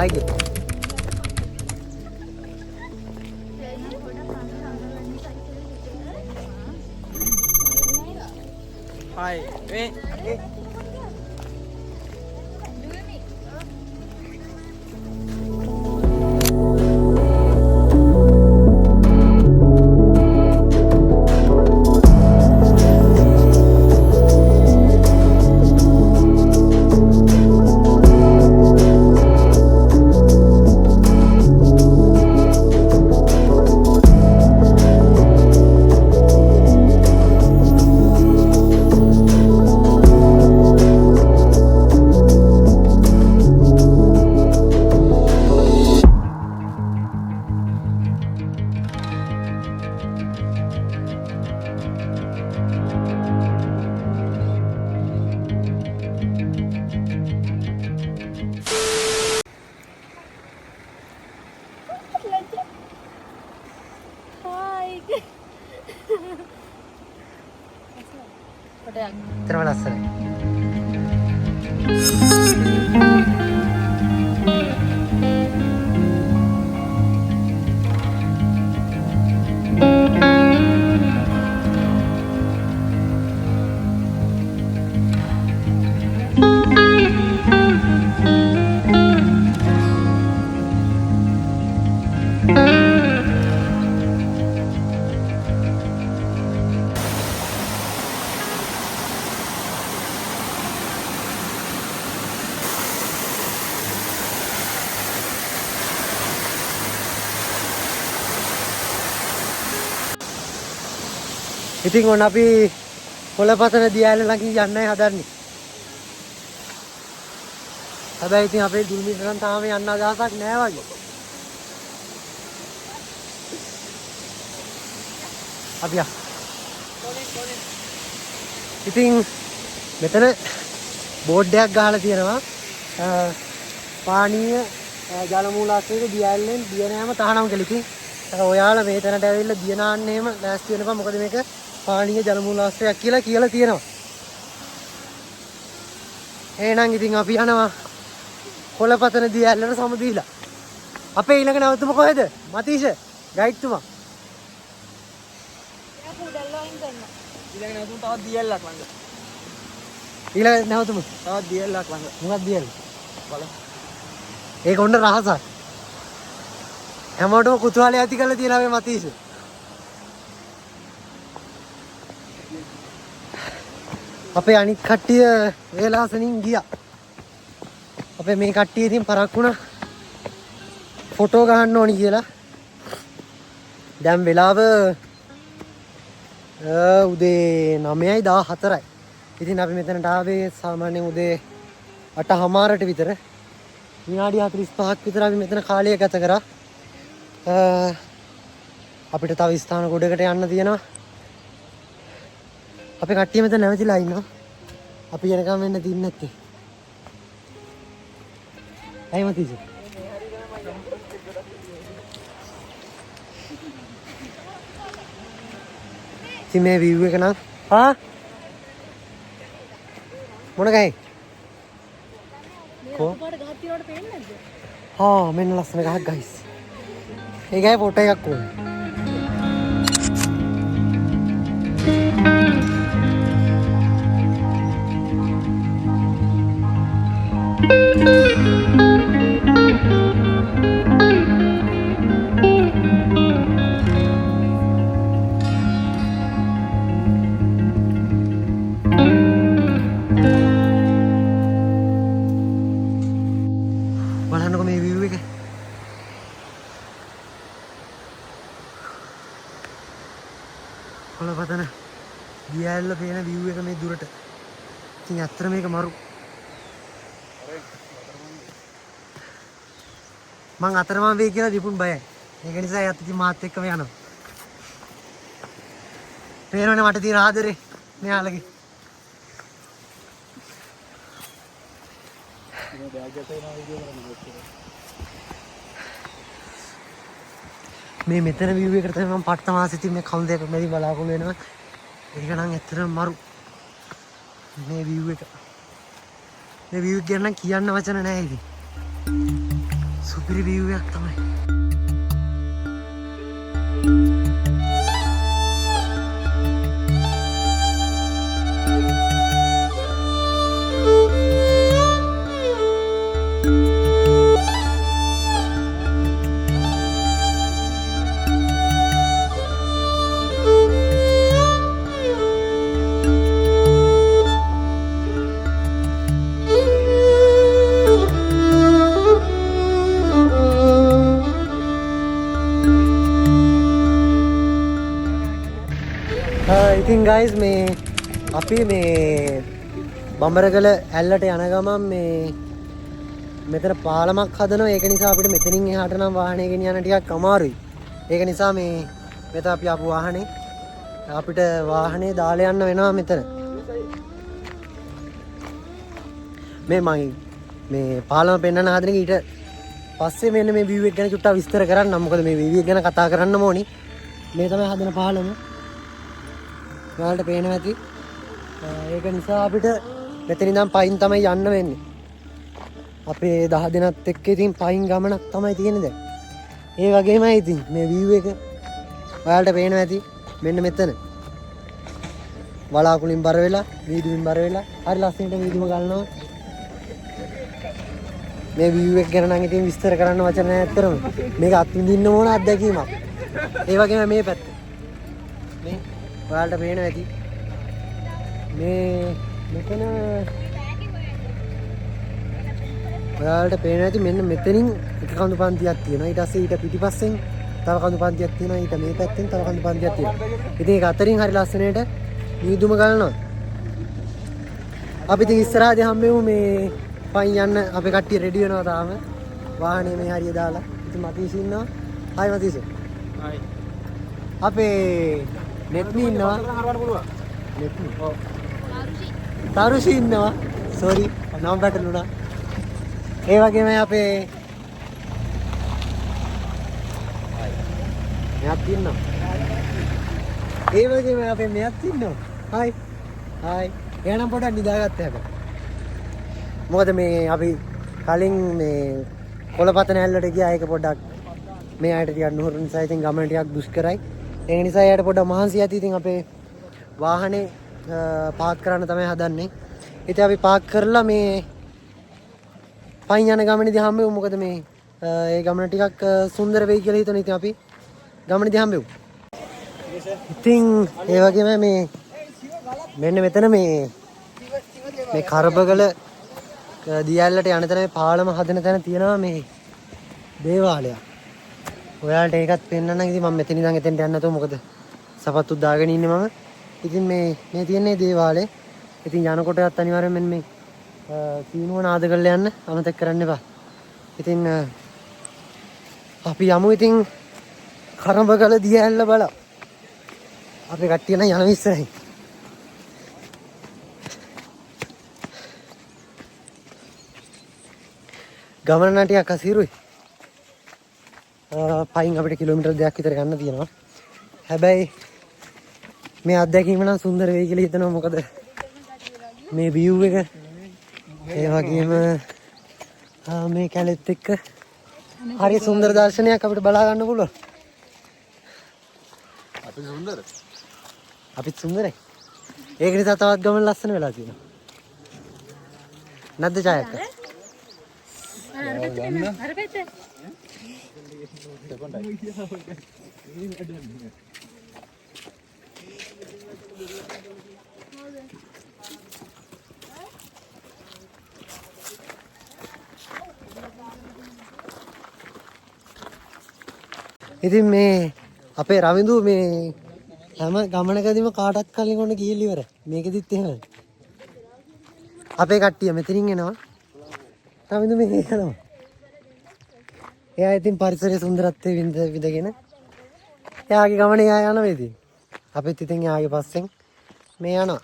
ආයේ. Hi. Hey. terima kasih. ඉතින් ඔන්න අපි පොළපතන දියාල ළඟින් යන්නයි හදන්නේ. හැබැයි ඉතින් අපේ දුල්මිටරන් තාම යන්න අදහසක් නෑ වගේ. අපි ඉතින් මෙතන බෝඩ් එකක් ගහලා තියෙනවා. පානීය ජල මූලාශ්‍රයේ දියාලෙන් දිය නෑම තහනම් කළ ඉතින් ඔයාලා මේ තැනට ඇවිල්ලා දිය නාන්න එහෙම ලෑස්ති වෙනකම් මොකද මේක පානීය ජල මූලාශ්‍රයක් කියලා තියෙනවා. එහෙනම් ඉතින් අපි යනවා කොළපතන දියැලට සම දීලා. අපේ ඊළඟ නැවතුම කොහෙද? මතීෂ ගයිඩ් තුමා. ඊළඟ නැවතුම තවත් දියැලක් ළඟ. ඊළඟ නැවතුම තවත් දියැලක් ළඟ. මොකක්ද දියැල? බලමු. ඒක ඔන්න රහසක්. හැමෝටම කුතුහලය ඇති කරලා තියෙනවා මේ මතීෂ. අපේ අනිත් කට්ටිය වේලාසනින් ගියා. අපේ මේ කට්ටිය ඉතින් පරක් වුණා ෆොටෝ ගහන්න ඕනි කියලා. දැන් වෙලාව උදේ 9:14යි. ඉතින් අපි මෙතනට ආවේ සාමාන්‍යයෙන් උදේ 8:00ට විතර. විනාඩි 45ක් විතර අපි මෙතන කාලය ගත කරා. අපිට තව ස්ථාන ගොඩකට යන්න තියෙනවා. අපේ කට්ටිය මෙතන නැවතිලා ඉන්නවා. අපි යනකම් වෙන්න තින්නේ නැත්තේ. ඇයි මතීජ? ඉතින් මේ view එක නම් මොන ගහේ? කො? මෙන්න ලස්සන ගහක් ගයිස්. ඒ ගහේ ෆොටෝ එකක් ඕනේ. බලන්නකො මේ view එක. කොළපතන දියැල්ල පේන view එක මේ දුරට. ඉතින් ඇත්තට මේක මරු. මං අතරමං වෙයි කියලා විපුන් බයයි. ඒක නිසා යත් ඉතින් මාත් එක්කම යනවා. පේනවනේ මට තියෙන ආදරේ මෙයාලගේ. මේ මෙතන view එකට තමයි මම පට්ටමාස ඉතින් මේ කවුද එක මෙරි බලාපොරොත්තු වෙනවා. ඒක නම් ඇත්තටම මරු. මේ view එක. මේ view එක ගැන නම් කියන්න වචන නැහැ ඉතින්. සුපිරි view එකක් තමයි. ඉතින් guys මේ අපි මේ බඹරගල ඇල්ලට යන ගමන් මේ මෙතන පාලමක් හදනවා. ඒක නිසා අපිට මෙතනින් එහාට නම් වාහනය ගෙනියන්න ටිකක් අමාරුයි. ඒක නිසා මේ මෙතන අපි ආපු වාහනේ අපිට වාහනේ දාලා යන්න වෙනවා මෙතන. මේ පාලම පෙන්වන්න හදන එක ඊට පස්සේ මෙන්න මේ view එක ගැන චුට්ටක් විස්තර කරන්නම්. මොකද මේ view එක ගැන කතා කරන්න ඕනි. මේ තමයි හදන පාලම. ඔයාලට පේනවා ඇති. ඒක නිසා අපිට මෙතන ඉඳන් පයින් තමයි යන්න වෙන්නේ. අපේ 10 දෙනත් එක්ක ඉතින් පයින් ගමනක් තමයි තියෙන්නේ දැන්. ඒ වගේමයි ඉතින් මේ view එක ඔයාලට පේනවා ඇති. මෙන්න මෙතන. වලාකුලින් බර වෙලා, වීදුමින් බර වෙලා, හරි ලස්සනට වීදුම ගන්නවා. මේ view එක ගැන නම් ඉතින් විස්තර කරන්න වචන නැහැ ඇත්තටම. මේක අත්විඳින්න ඕන අත්දැකීමක්. ඒ වගේම මේ පැත්ත. මේ ඔයාලට පේනවා ඇති. මේ මෙතන ඔයාලට පේනවා ඇති මෙන්න මෙතනින් එක කඳු පන්තියක් තියෙනවා. ඊට පස්සේ ඊට පිටිපස්සෙන් තව කඳු පන්තියක් තියෙනවා. ඊට මේ පැත්තෙන් තව කඳු පන්තියක් තියෙනවා. ඉතින් ඒක අතරින් හරි ලස්සනට වීදුම ගන්නවා. අපි ඉතින් ඉස්සරහදී හම්බෙමු මේ පයින් යන්න අපේ කට්ටිය රෙඩි වෙනවා තාම. වාහනේ මේ හරිය දාලා. ඉතින් මතීස් ඉන්නවා. හායි මතීස්. හායි. අපේ නෙත්නි ඉන්නවා. නෙත්නි. ඔව්. තරුෂි ඉන්නවා. සෝරි නම් පැටලුණා. ඒ වගේම අපේ මෙයක් ඉන්නවා. ඒ වගේම අපේ මෙයක් ඉන්නවා. හායි. හායි. එයානම් පොඩක් නිදාගත්තා හැබැයි. මොකද මේ අපි කලින් මේ කොළපතන ඇල්ලට ගියා. ඒක පොඩ්ඩක් මේ ආයත ටිකක් නුහුරු නිසා ඉතින් ගමන ටිකක් දුෂ්කරයි. ඒ නිසා එයාට පොඩ්ඩක් මහන්සි ඇති. ඉතින් අපේ වාහනේ පාක් කරන්න තමයි හදන්නේ. ඉතින් අපි පාක් කරලා මේ පයින් යන ගමනේදී හම්බෙමු. මොකද මේ ඒ ගමන ටිකක් සුන්දර වෙයි කියලා හිතන ඉතින් අපි ගමනේදී හම්බෙමු. ඉතින් ඒ වගේම මේ මෙන්න මෙතන මේ කරබගල දියැල්ලට යන තැන මේ පාලම හදන තැන තියෙනවා මේ දේවාලයක්. ඔයාලට ඒකත් පෙන්වන්නම්. ඉතින් මම මෙතන ඉඳන් එතෙන්ට යන්න නැතුව මොකද සපත්තු දාගෙන ඉන්නේ මම. ඉතින් මේ තියෙන්නේ දේවාලය. ඉතින් යනකොටත් අනිවාර්යයෙන් මේ සීනුව නාද කරලා යන්න අමතක කරන්න එපා. ඉතින් අපි යමු ඉතින් කරඹගල දියැල්ල බලන්න. අපේ කට්ටිය නම් යන ඉස්සරයි. ගමන නම් ටිකක් අසීරුයි. පයින් අපිට කිලෝමීටර් 2ක් විතර ගන්න තියෙනවා. හැබැයි මේ අත්දැකීම නම් සුන්දර වෙයි කියලා හිතනවා. මොකද මේ view එක ඒ වගේම මේ කැලෙත් එක්ක හරි සුන්දර දර්ශනයක් අපිට බලා ගන්න පුළුවන්. අපිත් සුන්දරයි. ඒක නිසා තවත් ගමන ලස්සන වෙලා තියෙනවා. නැද්ද ඡායක්? අර පැත්තේ. ඉතින් මේ අපේ රවිඳු මේ හැම ගමනකදීම කාටත් කලින් ඔන්න ගිහින් ඉවරයි. මේකෙදිත් එහෙමයි. අපේ කට්ටිය මෙතනින් එනවා. රවිඳු මේ යනවා. එයා ඉතින් පරිසරයේ සුන්දරත්වය විඳගෙන එයාගේ ගමන එයා යනවා ඉතින්. අපිත් ඉතින් එයාගේ පස්සෙන් මේ යනවා.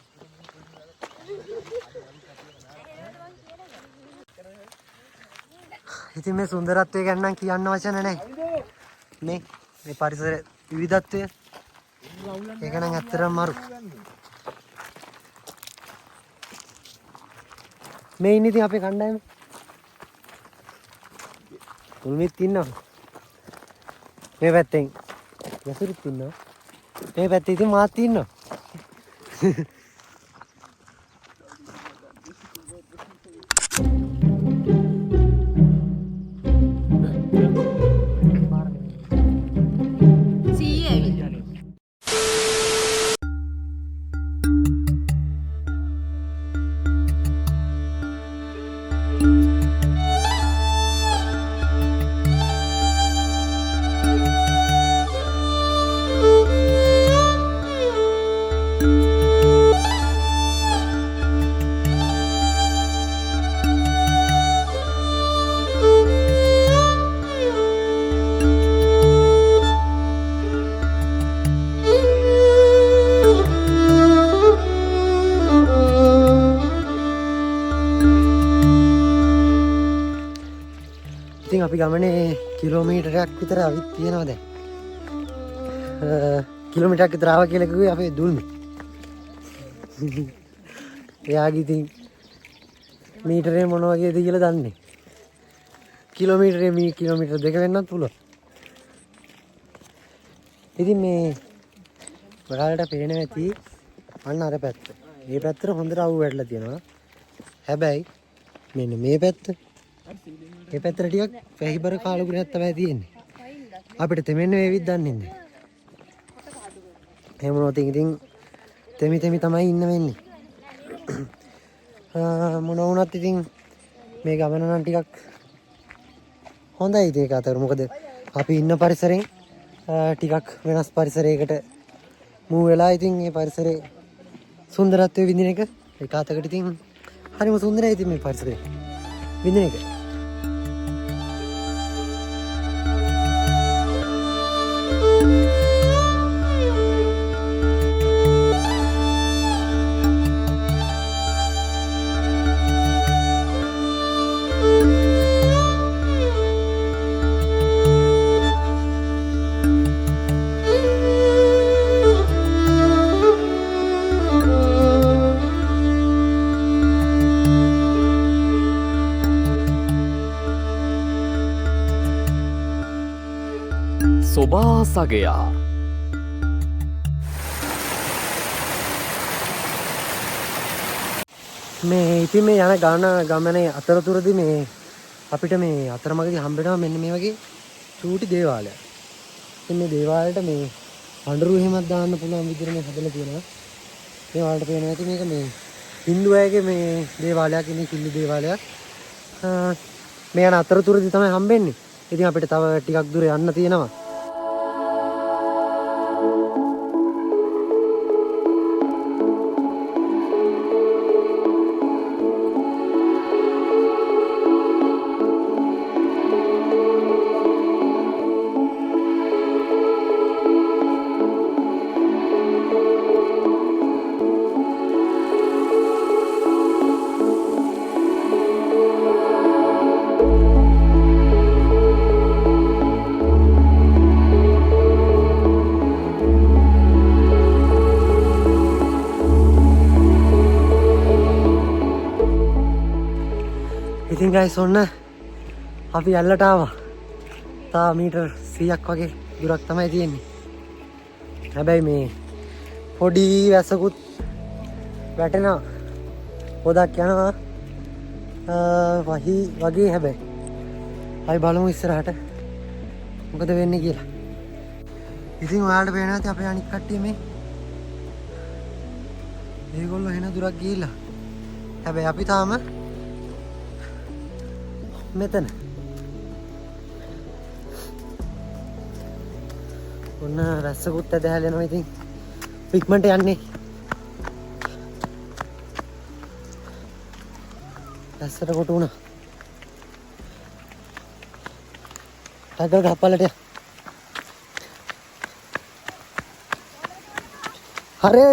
ඉතින් මේ සුන්දරත්වය ගැන නම් කියන්න වචන නැහැ. මේ පරිසර විවිධත්වය ඒක නම් ඇත්තටම මරු. මේ ඉන්නේ ඉතින් අපේ කණ්ඩායම. මුල්මිත් ඉන්නවා. මේ පැත්තෙන් යසුරුත් ඉන්නවා. මේ පැත්තේ ඉතින් මාත් ඉන්නවා. ඉතින් අපි ගමනේ කිලෝමීටරයක් විතර අවිත් තියෙනවා දැන්. කිලෝමීටරයක් විතර ආවා කියලා කිව්වේ අපේ දුල්මි. එයාගේ ඉතින් මීටරේ මොන වගේද කියලා දන්නේ. කිලෝමීටර දෙක වෙන්නත් පුළුවන්. ඉතින් මේ ඔයාලට පේනවා ඇති අන්න අර පැත්ත. මේ පැත්තට හොඳට අවු වැටලා තියෙනවා. හැබැයි මෙන්න මේ පැත්ත මේ පැත්තට ටිකක් පැහිබර කාලුකුණක් තමයි තියෙන්නේ. අපිට තෙමෙන්න වේවිත් දන්නේ නැහැ. එහෙම වුණොත් ඉතින් තෙමි තමයි ඉන්න වෙන්නේ. මොන වුණත් ඉතින් මේ ගමන නම් ටිකක් හොඳයි ඒක අතර. මොකද අපි ඉන්න පරිසරෙන් ටිකක් වෙනස් පරිසරයකට මූ වෙලා ඉතින් මේ පරිසරයේ සුන්දරත්වය විඳින එක ඒක අතකට ඉතින් හරිම සුන්දරයි ඉතින් මේ පරිසරය විඳින එක. සොබාසගයා මේ ඉතින් මේ යන ගමනේ අතරතුරදී මේ අපිට මේ අතරමඟදී හම්බෙනවා මෙන්න මේ වගේ චූටි දේවාලයක්. ඉතින් මේ දේවාලයට මේ පඳුරු එහෙමත් දාන්න පුළුවන් විදිහට මේ හදලා තියෙනවා. මේ වලට පේනවා ඇති මේක මේ හින්දු අයගේ මේ දේවාලයක් ඉන්නේ කිල්ලි දේවාලයක්. මේ යන අතරතුරදී තමයි හම්බෙන්නේ. ඉතින් අපිට තව ටිකක් දුර යන්න තියෙනවා. ඉතින් ගයිස් ඔන්න අපි ඇල්ලට ආවා. තා මීටර් 100ක් වගේ දුරක් තමයි තියෙන්නේ. හැබැයි මේ පොඩි වැසකුත් වැටෙනවා. පොදක් යනවා. වහි වගේ හැබැයි. අපි බලමු ඉස්සරහට මොකද වෙන්නේ කියලා. ඉතින් ඔයාලට පේනවා ඇති අපේ අනික් කට්ටිය මේ. ඒගොල්ලෝ එන දුරක් ගිහිල්ලා. හැබැයි අපි තාම මෙතන ඔන්න රැස්සකුත් ඇද හැලෙනවා. ඉතින් ඉක්මනට යන්නේ. රැස්සට කොට වුණා. ටගල් ගහපල්ලට ය. හරි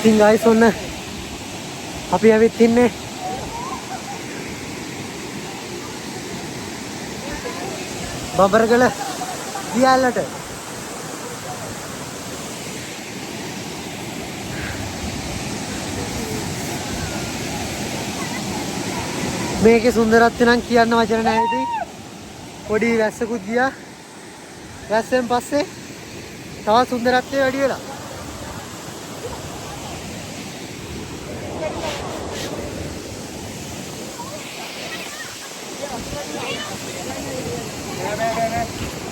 ඉතින් ගයිස් ඔන්න අපි ඇවිත් ඉන්නේ බඹරගල දියැලට. මේකේ සුන්දරත්වය නම් කියන්න වචන නැහැ ඉතින්. පොඩි වැස්සකුත් ගියා. වැස්සෙන් පස්සේ තවත් සුන්දරත්වය වැඩි වෙලා.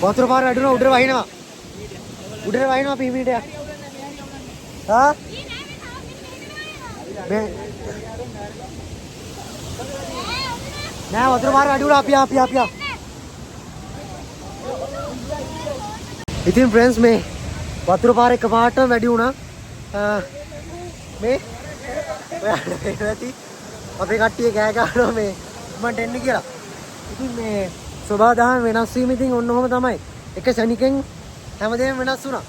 වතුර පාර වැඩුණා උඩට වහිනවා. උඩට වහිනවා අපි හිමීට යක්. හා? මේ නෑ වතුර පාර වැඩුණා අපි. ඉතින් ෆ්‍රෙන්ඩ්ස් මේ වතුර පාර එකපාරටම වැඩි වුණා. මේ අපේ කට්ටිය කෑ ගහනවා මේ මන්ට එන්න කියලා. ඉතින් මේ ස්වභාව දහම වෙනස් වීම ඉතින් ඔන්න ඔහම තමයි. එක ශනිකෙන් හැමදේම වෙනස් වුණා.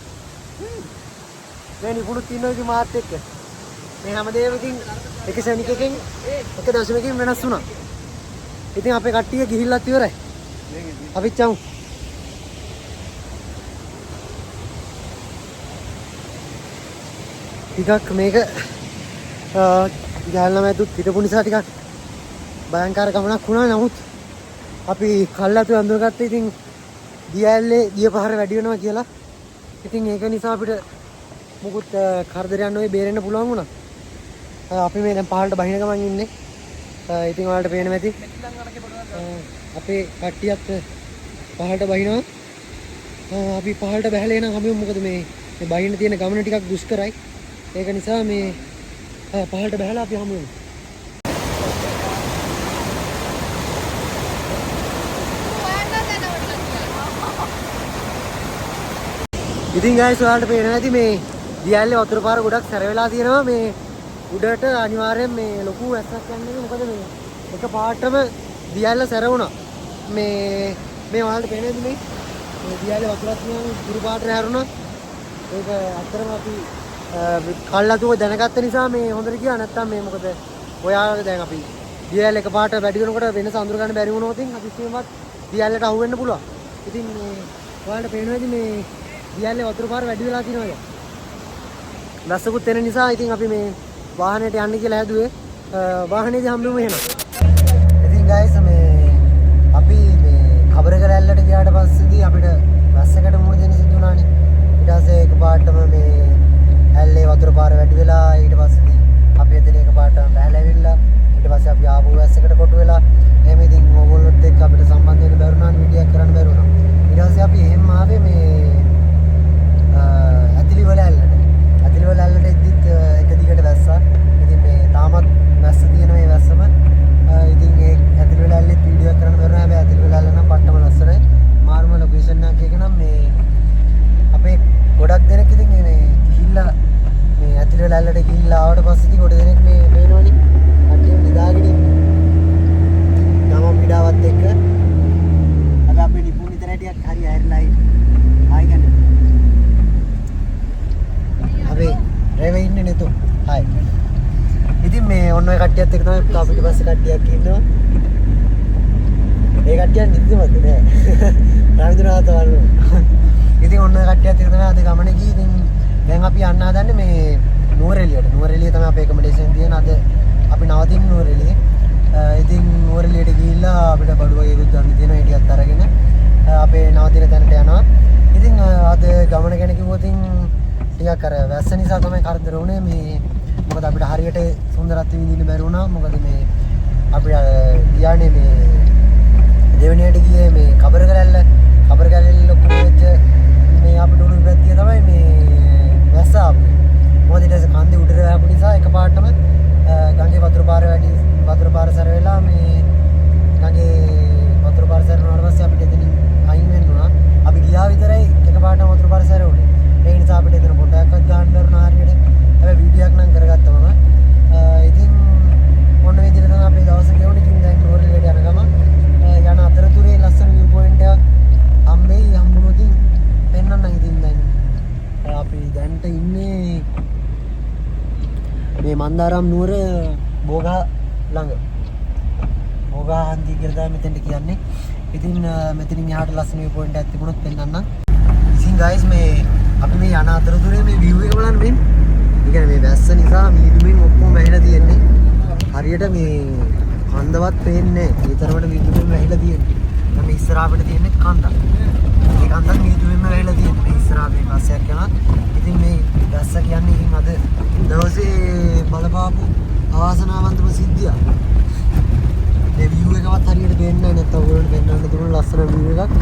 මේ නිපුණුත් ඉන්නවා ඉතින් මාත් එක්ක. මේ හැමදේම ඉතින් එක ශනිකකින් එක දශමකින් වෙනස් වුණා. ඉතින් අපේ කට්ටිය ගිහිල්ලත් ඉවරයි. අපිත් යමු. ටිකක් මේක ගෑල්ලා මැදුත් හිටපු නිසා ටිකක් භයංකාර ගමනක් වුණා. නමුත් අපි කල්ලාතු අඳුරගත්ත ඉතින් දියැලේ දිය පහර වැඩි වෙනවා කියලා. ඉතින් ඒක නිසා අපිට මුකුත් කරදරයක් නොවේ බේරෙන්න පුළුවන් වුණා. අපි මේ දැන් පහළට බහින ගමන් ඉන්නේ. ඉතින් ඔයාලට පේනවා ඇති. අපේ කට්ටියත් පහළට බහිනවා. අපි පහළට බහැලා එන හැමෝම මොකද මේ බහින්න තියෙන ගමන ටිකක් දුෂ්කරයි. ඒක නිසා මේ පහළට බහැලා අපි හමු වෙනවා. ඉතින් guys ඔයාලට පේනවා ඇති මේ දියැලේ වතුර පාර ගොඩක් සැර වෙලා තියෙනවා. මේ උඩට අනිවාර්යෙන් මේ ලොකු ඇස්සක් යන්නේ. මොකද මේ එක පාටම දියැල සැර වුණා. මේ ඔයාලට පේනවද මේ දියැලේ වතුරක් නිකන් දුරු පාට හැරුණා. ඒක අත්‍තරම අපි කල්ලාතුව දැනගත්ත නිසා මේ හොඳට ගියා. නැත්තම් මේ මොකද ඔයාලා දැන් අපි දියැල එක පාට වැඩි වෙනකොට වෙනස අඳුර ගන්න බැරි වුණොත් ඉතින් අපි සීමවත් දියැලට අහු වෙන්න පුළුවන්. ඉතින් මේ ඔයාලට පේනවද මේ දියැලේ වතුර පාර වැඩි වෙලා තියෙනවා. දැස්සකුත් එන නිසා ඉතින් අපි මේ වාහනේට යන්න කියලා හැදුවේ. වාහනේදී හම්බෙමු එහෙනම්. ඉතින් guys මේ අපි මේ කබරගල ඇල්ලට ගියාට පස්සේදී අපිට බස්සකට මුණ දෙන්න සිදු වුණානේ. ඊට පස්සේ එකපාරටම මේ ඇල්ලේ වතුර පාර වැඩි වෙලා ඊට පස්සේ අපි එතන එකපාරටම බැහැලා ඇවිල්ලා ඊට පස්සේ අපි ආපහු වැස්සකට කොටු වෙලා එහෙම ඉතින් ඕගොල්ලොත් එක්ක අපිට සම්බන්ධ වෙන්න බැරි වුණා. වීඩියෝ එකක් කරන්න බැරි වුණා. ඊට පස්සේ අපි එහෙම ආවේ මේ ඇතිලිවල ඇල්ලට එද්දිත් එක දිගට වැස්සා. ඉතින් මේ තාමත් වැස්ස තියෙන මේ වැස්සම ඉතින් ඒ ඇතිලිවල ඇල්ලෙත් වීඩියෝ කරන්න බැරුණා. හැබැයි ඇතිලිවල ඇල්ල නම් පට්ටම ලස්සනයි. මාරුම ලොකේෂන් එකක් එක නම් මේ අපේ ගොඩක් දෙනෙක් ඉතින් මේ ගිහිල්ලා මේ ඇතිලිවල ඇල්ලට ගිහිල්ලා ආවට පස්සේ ඉතින් ගොඩ දෙනෙක් මේ පේනවනේ කට්ටිය නිදාගෙන ඉන්නේ. ගම පීඩාවත් එක්ක අද අපේ නිපුණ විතර ටිකක් හරි ඇරිලා ආයි ගන්න. අපි රේවේ ඉන්නේ නේද? හයි. ඉතින් මේ ඔන්න ඔය කට්ටියත් එක්ක තමයි අපිට පස්සේ කට්ටියක් ඉන්නවා. ඒ කට්ටිය නිදිමත නෑ. රාවින්ද්‍රනාත් වරුණ. ඉතින් ඔන්න ඔය කට්ටියත් එක්ක තමයි අද ගමනේ ගියේ. ඉතින් දැන් අපි යන්න හදන්නේ මේ නුවරඑළියට. නුවරඑළිය තමයි අපේ ඇකොමඩේෂන් තියෙන. අද අපි නවතින්නේ නුවරඑළියේ. ඉතින් නුවරඑළියට ගිහිල්ලා අපිට බඩු වගේකුත් ගන්න තියෙනවා. ඒ ටිකත් අරගෙන අපේ නවතින තැනට යනවා. ඉතින් අද ගමන ගැන කිව්වොත් ටිකක් අර වැස්ස නිසා තමයි කරදර වුණේ. මේ මොකද අපිට හරියට සුන්දරත්වය විඳින්න බැරි වුණා. මොකද මේ අපි ගියානේ මේ දෙවෙනියට ගියේ මේ කබරගල ලොකු වෙච්ච මේ අපිට උණු පැත්තිය තමයි මේ වැස්ස ආවේ. මොකද ඊට පස්සේ කන්දේ උඩට වැහපු නිසා එකපාරටම ගඟේ වතුර පාර සැර වෙලා මේ ගඟේ වතුර පාර සැර වුණාට පස්සේ අපිට එතනින් අයින් වෙන්න වුණා. අපි ගියා විතරයි එකපාරටම වතුර පාර සැර වුණේ. ඒ නිසා අපිට එතන පොඩ්ඩක්වත් ගන්න බැරුණා හරියට. හැබැයි වීඩියෝ එකක් නම් කරගත්තම ඉතින් මොන විදිහට තමයි අපේ දවස ගෙවුනේ. ඉතින් දැන් නුවරඑළියට යන ගම යන අතරතුරේ ලස්සන view point එකක් හම්බුනොත් පෙන්වන්න. ඉතින් දැන් අපි දැන්ට ඉන්නේ මේ මන්දාරම් නුවර බෝගහ ළඟ. බෝගහ හන්දිය කියලා තමයි මෙතෙන්ට කියන්නේ. ඉතින් මෙතනින් එහාට ලස්සන view point එකක් තිබුණොත් පෙන්නන්නම්. ඉතින් guys මේ අපි මේ යන අතරතුරේ මේ view එක බලන්න මේ. ඒ කියන්නේ මේ වැස්ස නිසා මීදුමින් ඔක්කොම වැහිලා තියෙන්නේ. හරියට මේ කන්දවත් පේන්නේ නැහැ. ඒ තරමට මීදුමින් වැහිලා තියෙන්නේ. දැන් මේ ඉස්සරහ අපිට තියෙන්නේ කන්දක්. මේ කන්දක් මීදුමින්ම වැහිලා තියෙන්නේ. මේ ඉස්සරහ මේ පස්සයක් යනවා. ඉතින් මේ වැස්ස කියන්නේ ඉතින් අද දවසේ බලපාපු අවාසනාවන්තම සිද්ධියක්. මේ view එකවත් හරියට පේන්නේ නැහැ. නැත්නම් ඔයගොල්ලන්ට පෙන්වන්න දුන්න ලස්සන view එකක්.